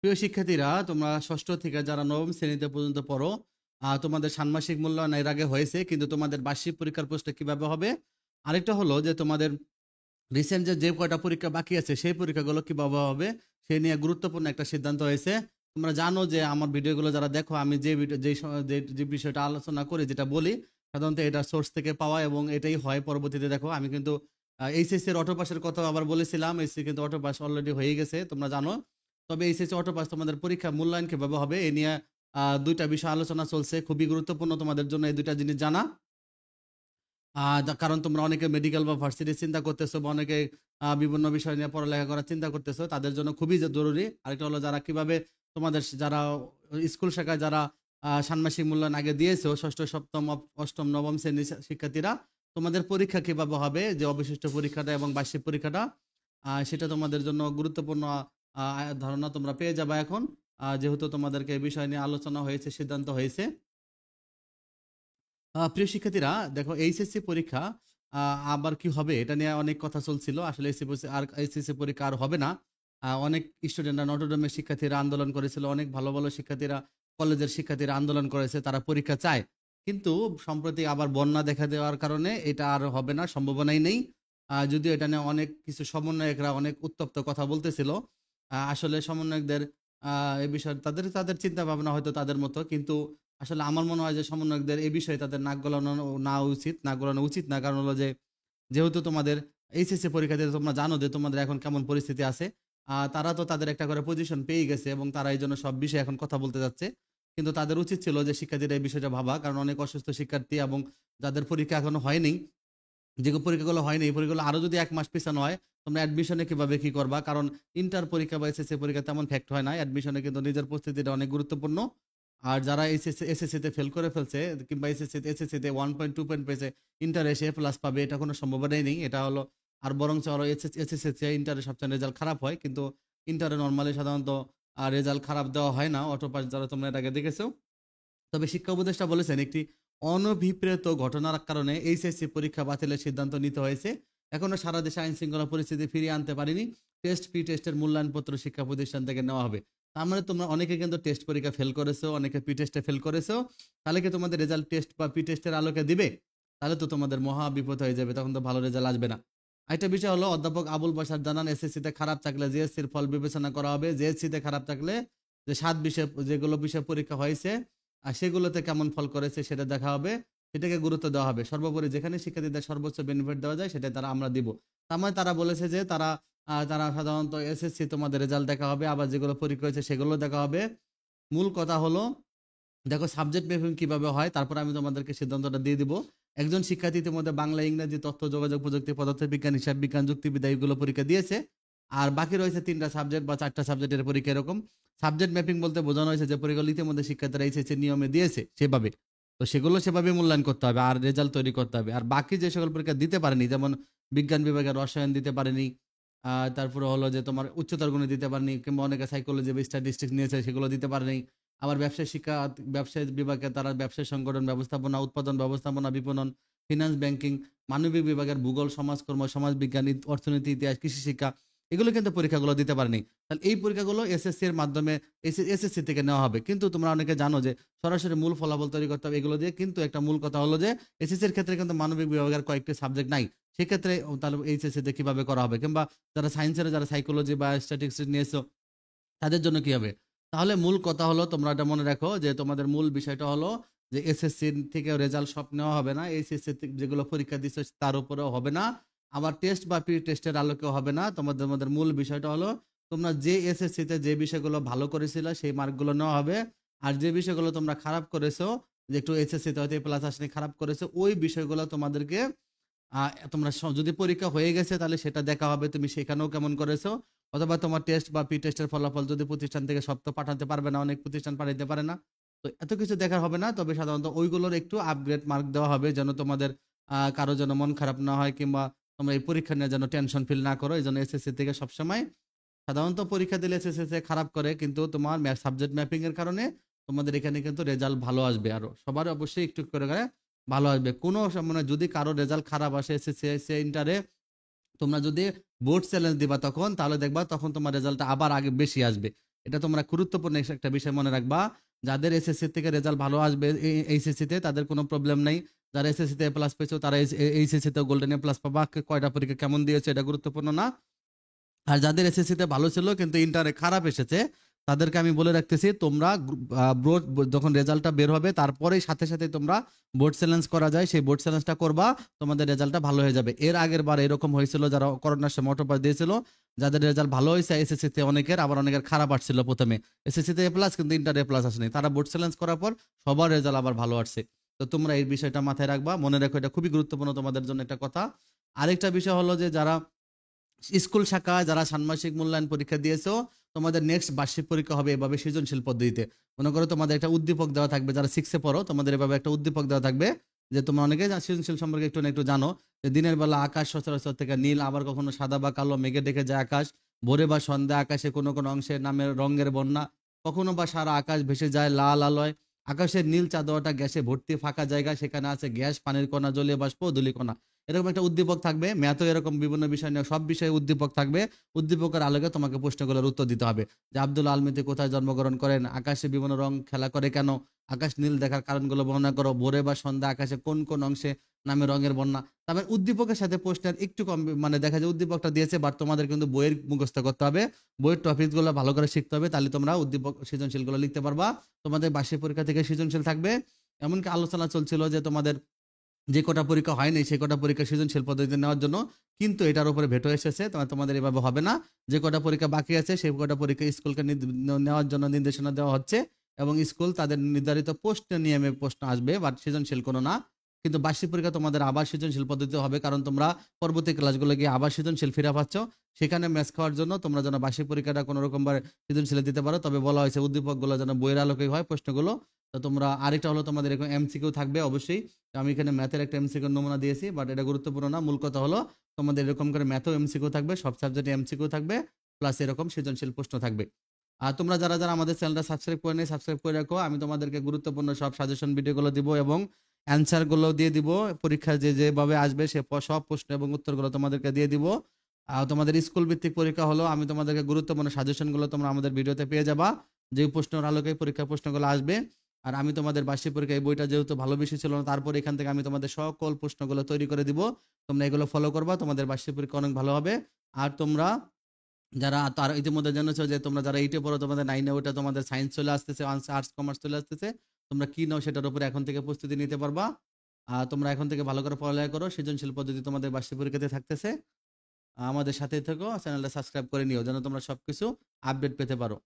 প্রিয় শিক্ষার্থীরা, তোমরা ষষ্ঠ থেকে যারা নবম শ্রেণীতে পর্যন্ত পড়ো, তোমাদের ষান্মাসিক মূল্যায়ন এর আগে হয়েছে, কিন্তু তোমাদের বার্ষিক পরীক্ষার প্রশ্ন কিভাবে হবে? আরেকটা হলো যে তোমাদের রিসেন্ট যে কয়টা পরীক্ষা বাকি আছে সেই পরীক্ষাগুলো কিভাবে হবে সেই নিয়ে গুরুত্বপূর্ণ একটা সিদ্ধান্ত হয়েছে। তোমরা জানো যে আমার ভিডিওগুলো যারা দেখো, আমি যে ভিডিও যে বিষয়টা আলোচনা করি, যেটা বলি, সাধারণত এটা সোর্স থেকে পাওয়া এবং এটাই হয় পরবর্তীতে। দেখো, আমি কিন্তু এইচএসসি এর অটো পাসের কথা আবার বলেছিলাম। এইচএসসি কিন্তু অটো পাস অলরেডি হয়ে গেছে, তোমরা জানো। তবে এইচএসসি অটো পাস তোমাদের পরীক্ষা মূল্যায়ন কিভাবে হবে এ নিয়ে দুইটা বিষয় আলোচনা চলছে। খুবই গুরুত্বপূর্ণ তোমাদের জন্য এই দুইটা জিনিস জানা। কারণ তোমরা অনেকে মেডিকেল বা ভার্সিটি চিন্তা করতেছো, বা অনেকে বিভিন্ন বিষয় নিয়ে পড়ালেখা করার চিন্তা করতেছো, তাদের জন্য খুবই জরুরি। আরেকটা হলো, যারা কিভাবে তোমাদের যারা স্কুল শাখায় যারা ষান্মাসিক মূল্যায়ন আগে দিয়েছো, ষষ্ঠ, সপ্তম, অষ্টম, নবম শ্রেণীর শিক্ষার্থীরা, তোমাদের পরীক্ষা কিভাবে হবে, যে অবশিষ্ট পরীক্ষাটা এবং বার্ষিক পরীক্ষাটা, সেটা তোমাদের জন্য গুরুত্বপূর্ণ ধারণা তোমরা পেয়ে যাবে এখন, যেহেতু তোমাদেরকে এই বিষয় নিয়ে আলোচনা হয়েছে, সিদ্ধান্ত হয়েছে। প্রিয় শিক্ষার্থীরা, দেখো, এইচএসসি পরীক্ষা আবার কি হবে এটা নিয়ে অনেক কথা চলছিল। আসলে এইচএসসি পরীক্ষা আর হবে না। অনেক স্টুডেন্টরা, নটরডেমের শিক্ষার্থীরা আন্দোলন করেছিল, অনেক ভালো ভালো শিক্ষার্থীরা, কলেজের শিক্ষার্থীরা আন্দোলন করেছে, তারা পরীক্ষা চায়। কিন্তু সম্প্রতি আবার বন্যা দেখা দেওয়ার কারণে এটা আর হবে না, সম্ভাবনাই নেই। যদিও এটা নিয়ে অনেক কিছু সমন্বয়করা অনেক উত্তপ্ত কথা বলতেছিল। আসলে সমন্বয়কদের এই বিষয়ে তাদের তাদের চিন্তা ভাবনা হয়তো তাদের মতো, কিন্তু আসলে আমার মনে হয় যে সমন্বয়কদের এই বিষয়ে তাদের নাক গলানো উচিত না। কারণ হলো যে, যেহেতু তোমাদের এইচএসসি পরীক্ষাতে তোমরা জানো যে তোমাদের এখন কেমন পরিস্থিতি আছে। তারা তো তাদের একটা করে পজিশন পেয়ে গেছে এবং তারা এই জন্য সব বিষয়ে এখন কথা বলতে যাচ্ছে। কিন্তু তাদের উচিত ছিল যে শিক্ষার্থীরা এই বিষয়টা ভাবা, কারণ অনেক অসুস্থ শিক্ষার্থী এবং যাদের পরীক্ষা এখনো হয়নি, যে পরীক্ষাগুলো হয়নি, এই পরীক্ষাগুলো আরো যদি 1 মাস পিছানো হয়, তোমরা অ্যাডমিশনে কিভাবে কি করবা? কারণ ইন্টার পরীক্ষা বা এসএসসি পরীক্ষা তেমন ফ্যাক্ট হয় না। অ্যাডমিশনে কিন্তু নিজের প্রস্তুতিটা অনেক গুরুত্বপূর্ণ। আর যারা এসএসসি তে ফেল করে ফেলছে, কিংবা এসএসসি তে 1.2 পয়েন্ট পেয়েছে, ইন্টারে এসে প্লাস পাবে, এটা কোনো সম্ভাবনাই নেই। এটা হলো, আর বরঞ্চ আরো এসএসসি চেয়ে ইন্টারে সবচেয়ে রেজাল্ট খারাপ হয়। কিন্তু ইন্টারে নরমালি সাধারণত রেজাল্ট খারাপ দেওয়া হয় না, অটো পাস যারা তোমরা এর আগে দেখেছো। তবে শিক্ষা উপদেষ্টা বলেছেন, একটি অনভিপ্রেত ঘটনার কারণে এইচএসসি পরীক্ষা বাতিলের সিদ্ধান্ত নিতে হয়েছে। এখনো সারা দেশে আইন শৃঙ্খলা পরিস্থিতি ফিরিয়ে আনতে পারিনি। টেস্টের মূল্যায়নপত্র শিক্ষা প্রতিষ্ঠান থেকে নেওয়া হবে। তার মানে তোমরা অনেকে কিন্তু টেস্ট পরীক্ষা ফেল করেছো, অনেকে পি টেস্টে ফেল করেছো। তাহলে কি তোমাদের রেজাল্ট টেস্ট বা পি টেস্টের আলোকে দিবে? তাহলে তো তোমাদের মহা বিপদ হয়ে যাবে, তখন তো ভালো রেজাল্ট আসবে না। একটা বিষয় হলো, অধ্যাপক আবুল বাশার জানান, এসএসসি তে খারাপ থাকলে জিএসসির ফল বিবেচনা করা হবে। জিএসসি তে খারাপ থাকলে যে 7 বিষয়, যেগুলো বিষয় পরীক্ষা হয়েছে আর সেগুলোতে কেমন ফল করেছে সেটা দেখা হবে, সেটাকে গুরুত্ব দেওয়া হবে। সর্বোপরি যেখানে শিক্ষার্থীদের সর্বোচ্চ বেনিফিট দেওয়া যায় সেটা আমরা দিব। তার মানে তারা বলেছে যে তারা সাধারণত এসএসসি তোমাদের রেজাল্ট দেখা হবে, আবার যেগুলো পরীক্ষা হয়েছে সেগুলো দেখা হবে। মূল কথা হলো, দেখো, সাবজেক্ট ম্যাপিং কিভাবে হয়, তারপর আমি তোমাদেরকে সিদ্ধান্তটা দিয়ে দিব। একজন শিক্ষার্থী ইতিমধ্যে বাংলা, ইংরেজি, তথ্য যোগাযোগ প্রযুক্তি, পদার্থবিজ্ঞান, হিসাব বিজ্ঞান, যুক্তিবিদ্যা এগুলো পরীক্ষা দিয়েছে। আর বাকি রয়েছে 3টা সাবজেক্ট বা 4টা সাবজেক্টের পরীক্ষা। এরকম সাবজেক্ট ম্যাপিং বলতে বোঝানো হয়েছে যে পরীক্ষাগুলো ইতিমধ্যে শিক্ষার্থীরা এইচএসসি নিয়মে দিয়েছে সেভাবে, তো সেগুলো সেভাবে মূল্যায়ন করতে হবে আর রেজাল্ট তৈরি করতে হবে। আর বাকি যে সকল পরীক্ষা দিতে পারেনি, যেমন বিজ্ঞান বিভাগের রসায়ন দিতে পারেনি, তারপরে হলো যে তোমার উচ্চতর গণিত দিতে পারেনি, কিংবা অনেকে সাইকোলজি বা স্ট্যাটিস্টিক্স নিয়েছে, সেগুলো দিতে পারেনি। আবার ব্যবসায় বিভাগে তারা ব্যবসায় সংগঠন ব্যবস্থাপনা, উৎপাদন ব্যবস্থাপনা, বিপণন, ফিনান্স, ব্যাংকিং, মানবিক বিভাগের ভূগোল, সমাজকর্ম, সমাজবিজ্ঞান, অর্থনীতি, ইতিহাস, কৃষি শিক্ষা, এগুলো কিন্তু পরীক্ষাগুলো দিতে পারেনি। তাহলে এই পরীক্ষাগুলো এসএসসি এর মাধ্যমে এসএসসি থেকে নেওয়া হবে। কিন্তু তোমরা অনেকে জানো যে সরাসরি মূল ফলাফল তৈরি করতে হবে এগুলো দিয়ে। কিন্তু একটা মূল কথা হলো যে এসএসসি এর ক্ষেত্রে কিন্তু মানবিক বিভাগের কয়েকটি সাবজেক্ট নাই। সেক্ষেত্রে তাহলে এইচএসসি তে কিভাবে করা হবে? কিংবা যারা সায়েন্সের, যারা সাইকোলজি বা স্ট্যাটিস্টিক্স নিয়েছো, তাদের জন্য কি হবে? তাহলে মূল কথা হলো, তোমরা এটা মনে রাখো যে তোমাদের মূল বিষয়টা হলো যে এসএসসি থেকে রেজাল্ট সব নেওয়া হবে না। এইচএসসি যেগুলো পরীক্ষা দিচ্ছে তার উপরেও হবে না। আবার টেস্ট বা প্রি টেস্টের আলোকেও হবে না। তোমাদের মূল বিষয়টা হলো, তোমরা যে এসএসসি তে যে বিষয়গুলো ভালো করেছিলে সেই মার্কগুলো নেওয়া হবে। আর যে বিষয়গুলো তোমরা খারাপ করেছো, যে একটু এসএসসি তে হয়তো প্লাস আসেনি, খারাপ করেছো, ওই বিষয়গুলো তোমাদেরকে তোমরা যদি পরীক্ষা হয়ে গেছে তাহলে সেটা দেখা হবে তুমি সেখানেও কেমন করেছো। অথবা তোমার টেস্ট বা প্রি টেস্টের ফলাফল যদি প্রতিষ্ঠান থেকে সব তো পাঠাতে পারবে না, অনেক প্রতিষ্ঠান পাঠাতে পারে না, তো এত কিছু দেখার হবে না। তবে সাধারণত ওইগুলোর একটু আপগ্রেড মার্ক দেওয়া হবে, যেন তোমাদের কারো যেন মন খারাপ না হয়, কিংবা তোমরা এই পরীক্ষা নিয়ে যেন টেনশন ফিল না করো। এই জন্য এসএসসি থেকে সবসময়, সাধারণত পরীক্ষা দিলে এসএসসি তে খারাপ করে, কিন্তু তোমার সাবজেক্ট ম্যাপিং এর কারণে তোমাদের এখানে কিন্তু রেজাল্ট ভালো আসবে। আরো সবার অবশ্যই একটু করে করে ভালো আসবে। কোনো মানে যদি কারো রেজাল্ট খারাপ আসে এসএসসি ইন্টারে, তোমরা যদি বোর্ড চ্যালেঞ্জ দিবা তখন, তাহলে দেখবা তখন তোমার রেজাল্টটা আবার আগে বেশি আসবে। এটা তোমরা গুরুত্বপূর্ণ একটা বিষয় মনে রাখবা। যাদের এসএসসি থেকে রেজাল্ট ভালো আসবে এইচএসসি তে তাদের কোনো প্রবলেম নাই। যারা এসএসসি তে এ প্লাস পেয়েছো তারা এইচএসসি তেও গোল্ডেন এ প্লাস পাবা। কয়টা পরীক্ষা কেমন দিয়েছো এটা গুরুত্বপূর্ণ না। আর যাদের এসএসসি তে ভালো ছিল কিন্তু ইন্টারে খারাপ এসেছে তাদেরকে আমি বলে রাখতেছি তোমরা যখন রেজাল্টটা বের হবে তারপরেই সাথে সাথে তোমরা বোর্ড চ্যালেঞ্জ করা যায় সেই বোর্ড চ্যালেঞ্জটা করবা, তোমাদের রেজাল্টটা ভালো হয়ে যাবে। এর আগের বার এরকম হয়েছিল যারা করোনার সময় অটোপাস দিয়েছিল যাদের রেজাল্ট ভালো হয়েছে এসএসসি তে অনেকের, আবার অনেকের খারাপ আসছিল প্রথমে এসএসসি তে এ প্লাস কিন্তু ইন্টার এ প্লাস আসেনি, তারা বোর্ড চ্যালেঞ্জ করার পর সবার রেজাল্ট আবার ভালো আসছে। তো তোমরা এই বিষয়টা মাথায় রাখবা, মনে রাখো এটা খুবই গুরুত্বপূর্ণ তোমাদের জন্য একটা কথা। আরেকটা বিষয় হলো যে যারা স্কুল শাখা যারা ষান্মাসিক মূল্যায়ন পরীক্ষা দিয়েছো তোমাদের নেক্সট বার্ষিক পরীক্ষা হবে এভাবে সৃজনশীল পদ্ধতিতে। মনে করো তোমাদের একটা উদ্দীপক দেওয়া থাকবে, যারা 6 এ পড়ো তোমাদের এভাবে একটা উদ্দীপক দেওয়া থাকবে যে তোমরা অনেকে সৃজনশীল সম্পর্কে একটু না একটু জানো যে দিনের বেলা আকাশ সচরাচর থেকে নীল, আবার কখনো সাদা বা কালো মেঘে ঢেকে যায় আকাশ, ভোরে বা সন্ধ্যা আকাশে কোনো কোনো অংশে নামের রঙের বন্যা, কখনো বা সারা আকাশ ভেসে যায় লাল আলোয়, আকাশের নীল চাঁদোয়াটা গ্যাসে ভর্তি ফাঁকা জায়গা, সেখানে আছে গ্যাস, পানির কণা, জলীয় বাষ্প, ধূলিকণা। এরকম একটা উদ্দীপক থাকবে, ম্যাথও এরকম বিভিন্ন বিষয় নিয়ে সব বিষয়ে উদ্দীপক থাকবে। উদ্দীপকের আলোকে তোমাকে প্রশ্নগুলোর উত্তর দিতে হবে যে আব্দুল আলমিতে কোথায় জন্মগ্রহণ করেন, আকাশে বিভিন্ন রং খেলা করে কেন, আকাশ নীল দেখার কারণগুলো বর্ণনা করো, ভোরে বা সন্ধ্যা আকাশে কোন কোন অংশে নামে রঙের বন্যা। তারপর উদ্দীপকের সাথে প্রশ্নের একটু কম মানে দেখা যায় উদ্দীপকটা দিয়েছে বাট তোমাদের কিন্তু বইয়ের মুখস্থ করতে হবে, বইয়ের টপিকগুলো ভালো করে শিখতে হবে, তাহলে তোমরা উদ্দীপক সৃজনশীলগুলো লিখতে পারবা। তোমাদের বার্ষিক পরীক্ষা থেকে সৃজনশীল থাকবে। এমনকি আলোচনা চলছিল যে তোমাদের যে কটা পরীক্ষা হয়নি সেই কটা পরীক্ষা সৃজনশীল পদ্ধতিতে নেওয়ার জন্য, কিন্তু এটার উপরে ভেটো এসেছে, তোমাদের এভাবে হবে না। যে কটা পরীক্ষা বাকি আছে সেই কটা পরীক্ষা স্কুলকে নেওয়ার জন্য নির্দেশনা দেওয়া হচ্ছে এবং স্কুল তাদের নির্ধারিত প্রশ্ন নিয়মে প্রশ্ন আসবে, বাট সৃজনশীল কোনো না। কিন্তু বার্ষিক পরীক্ষা তোমাদের আবার সৃজনশীল পদ্ধতিতে হবে, কারণ তোমরা পরবর্তী ক্লাসগুলো গিয়ে আবার সৃজনশীল ফিরে পাচ্ছ, সেখানে ম্যাচ খাওয়ার জন্য তোমরা যেন বার্ষিক পরীক্ষাটা কোনো রকম সৃজনশীল দিতে পারো। তবে বলা হয়েছে উদ্দীপকগুলো যেন বইয়ের আলোকে হয় প্রশ্নগুলো। তো তোমরা আরেকটা হলো তোমাদের এরকম এমসিকিউ থাকবে অবশ্যই। তো আমি এখানে ম্যাথের একটা এমসিকিউ নমুনা দিয়েছি, বাট এটা গুরুত্বপূর্ণ না। মূল কথা হলো তোমাদের এরকম করে ম্যাথও এমসিকিউ থাকবে, সব সাবজেক্টে এমসিকিউ থাকবে, প্লাস এরকম সৃজনশীল প্রশ্ন থাকবে। আর তোমরা যারা যারা আমাদের চ্যানেলটা সাবস্ক্রাইব করে নেই সাবস্ক্রাইব করে রাখো, আমি তোমাদেরকে গুরুত্বপূর্ণ সব সাজেশন ভিডিওগুলো দিব এবং অ্যান্সার গুলো দিয়ে দিব, পরীক্ষা যেভাবে আসবে সে সব প্রশ্ন এবং উত্তরগুলো তোমাদেরকে দিয়ে দিব। আর তোমাদের স্কুল ভিত্তিক পরীক্ষা হলো আমি তোমাদেরকে গুরুত্বপূর্ণ সাজেশনগুলো তোমরা আমাদের ভিডিওতে পেয়ে যাবা, যে প্রশ্নের আলোকে পরীক্ষা প্রশ্নগুলো আসবে। আর আমি তোমাদের বার্ষিক পরীক্ষা এই বইটা যেহেতু ভালো বেশি ছিল না, তারপর এখান থেকে আমি তোমাদের সকল প্রশ্নগুলো তৈরি করে দিব, তোমরা এগুলো ফলো করবা, তোমাদের বার্ষিক পরীক্ষা অনেক ভালো হবে। আর তোমরা যারা তার ইতিমধ্যে জেনেছো যে তোমরা যারা এইটে পড়ো তোমাদের 9 এ ওটা তোমাদের সায়েন্স চলে আসতেছে, আর্টস কমার্স চলে আসতেছে, তোমরা কি নাও সেটার উপরে এখন থেকে প্রস্তুতি নিতে পারবা। আর তোমরা এখন থেকে ভালো করে পড়ালেখা করো, সৃজনশীল পদ্ধতি তোমাদের বার্ষিক পরীক্ষাতে থাকতেছে। আমাদের সাথে থেকো, চ্যানেলটা সাবস্ক্রাইব করে নিও যেন তোমরা সবকিছু আপডেট পেতে পারো।